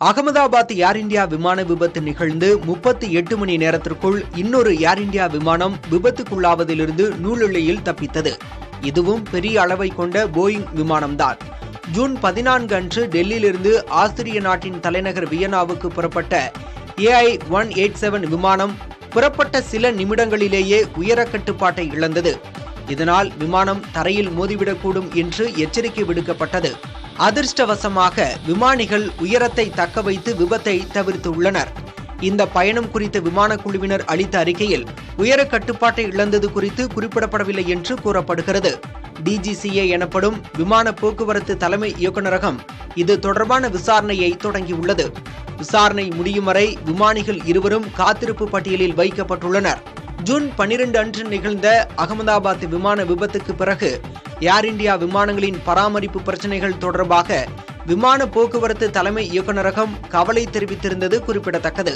அகமதாபாத் ஏர் India விமான விபத்து நிகழ்ந்து 38 மணி நேரத்திற்குள் இன்னொரு ஏர் இந்தியா விமானம் விபத்துக்குள்ளாவதிலிருந்து நூலிழையில் தப்பித்தது. இதுவும் பெரிய அளவை கொண்ட போயிங் விமானம்தான். ஜூன் 14 அன்று டெல்லியிலிருந்து ஆஸ்திரிய நாட்டின் தலைநகர் வியன்னாவுக்கு புறப்பட்ட AI-187 விமானம் புறப்பட்ட சில நிமிடங்களிலேயே உயர கட்டுப்பாட்டை இழந்தது. இதனால் விமானம் தரையில் மோதிவிடக்கூடும் என்று எச்சரிக்கை விடுக்கப்பட்டது. அதிர்ஷ்டவசமாக விமானிகள் உயரத்தை தக்க வைத்து விபத்தை தவிர்த்துள்ளனர். இந்த பயணம் குறித்த விமான குழுவினர் அளித்த அறிக்கையில் உயர கட்டுப்பாட்டை இழந்தது குறித்து குறிப்பிடப்படவில்லை என்று கூறப்படுகிறது. DGCA எனப்படும் விமான போக்குவரத்து தலைமை இயக்குநரகம் இது தொடர்பான விசாரணையை தொடங்கியுள்ளது. விசாரணை முடியும் வரை விமானிகள் இருவரும் காத்திருப்பு பட்டியலில் வைக்கப்பட்டுள்ளனர். ஜூன் 12 அன்று நிகழ்ந்த அகமதாபாத் விமான விபத்துக்கு பிறகு ஏர் இந்தியா விமானங்களின் பராமரிப்பு பிரச்சினைகள் தொடர்பாக விமான போக்குவரத்து தலைமை இயக்குநரகம் கவலை தெரிவித்திருந்தது குறிப்பிடத்தக்கது.